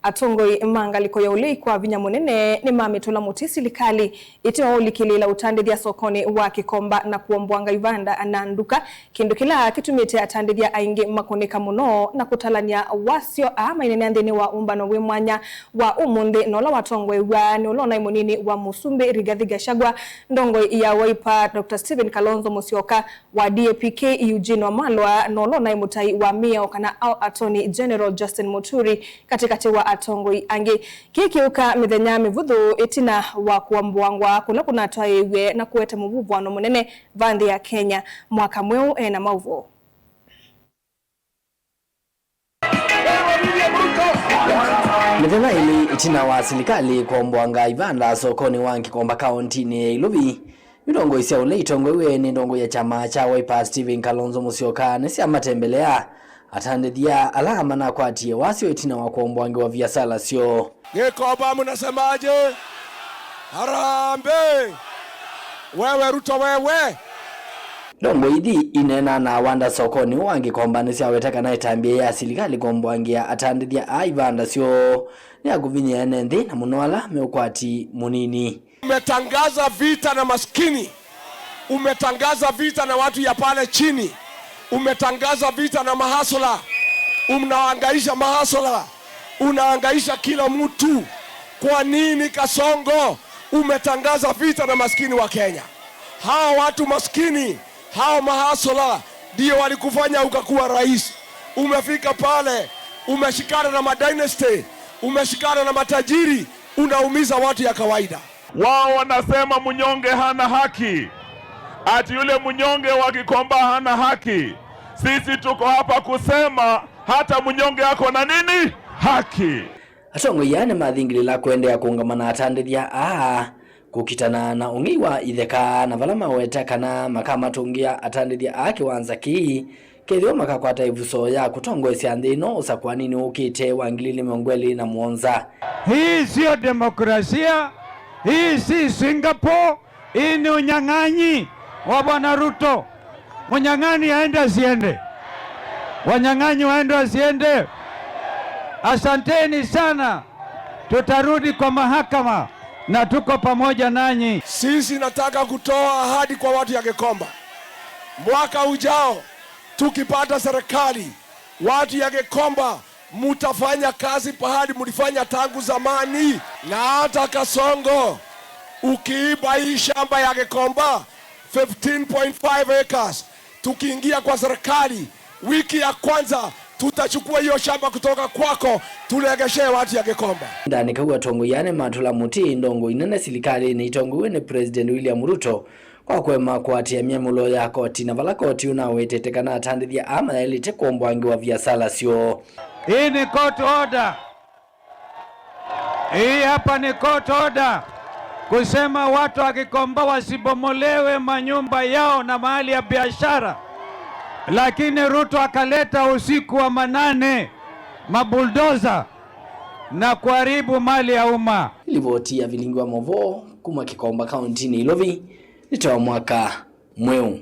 atongoi mangaliko ya ulei kwa vinyamunene ni mamitula mutisi likali itiwa likilila utandithia sokoni wa Kikomba na kuombwanga Ivanda ananduka kindu kila kitumite atandithia aingi makoneka muno na kutalania wasio ama inene wa umbano wimwanya wa umundi nola watongwe wa nolona imunini wa Musumbi Rigathi Gachagua ndongo ya Wiper Dr. Stephen Kalonzo Musyoka wa DAP-K Eugene Wamalwa nolona imutai wa Mia kana Attorney General Justin Muturi katikati wa atongoi angi kikiuka mithenya mivuthu itina wa kuambwangwa kula kunatwa iwe na kuweta muvuvwano munene vandi ya Kenya mwaka mweu na mauvo. Mithenya ili itina wa serikali kuombwanga Ivanda sokoni wa Kikomba County ni Iluvi ndongo isia ule itongoiwe ni ndongo ya chama cha Wiper Stephen Kalonzo Musyoka nisia matembelea atandithia alama na kwatie wasio itina wa kuombwangi wa viasala sio. Kikomba mnasemaje? Harambe! Wewe Ruto wewe! Ndongo idi inena na wanda sokoni wa Kikomba nisia wetaka na itambia ya serikali kuombwangia atandithia Ivanda sio ni akuvinya nende na munwala meukwati munini. Umetangaza vita na maskini. Umetangaza vita na watu ya pale chini. Umetangaza vita na mahasola. Unahangaisha mahasola. Unahangaisha kila mtu. Kwa nini Kasongo umetangaza vita na maskini wa Kenya? Hao watu maskini, hao mahasola ndio walikufanya ukakuwa rais. Umefika pale, umeshikana na madynasty, umeshikana na matajiri, unaumiza watu ya kawaida. Wao wanasema mnyonge hana haki. Ati yule mnyonge wa Kikomba hana haki. Sisi tuko hapa kusema hata mnyonge yako na nini? Haki. Atongo yane mathingilila kuendea kuungamana atandithia kukitana na ungiwa itheka na valama weta kana makama tungia atandithia kiwanza ki kethio makakwata ivuso ya kutongoesya nthino usakwa nini ukite wangilili mongweli na muonza. Hii sio demokrasia. Hii si Singapore. Hii ni unyang'anyi wa Bwana Ruto. Unyang'anyi aende asiende. Wanyang'anyi waende asiende. Asanteni sana. Tutarudi kwa mahakama na tuko pamoja nanyi. Sisi nataka kutoa ahadi kwa watu ya Kikomba. Mwaka ujao tukipata serikali, watu ya Kikomba mutafanya kazi pahali mulifanya tangu zamani. Na hata Kasongo ukiiba hii shamba ya Kikomba 15.5 acres, tukiingia kwa serikali wiki ya kwanza tutachukua hiyo shamba kutoka kwako tulegeshe watu ya Kikomba. Ndani kwa tongo yane matula muti ndongo inene serikali ni tongo ne President William Ruto kwa kwema kwatia myemulo ya koti na vala koti unawetetekana atandithia ama elite kuombwangi wa viasala sio. Hii ni court order. Hii hapa ni court order kusema watu wa Kikomba wasibomolewe manyumba yao na mahali ya biashara. Lakini Ruto akaleta usiku wa manane mabuldoza na kuharibu mali ya umma. Ilivotia vilingi wa Movo kuma Kikomba County ni Iluvi nitoa mwaka mweu.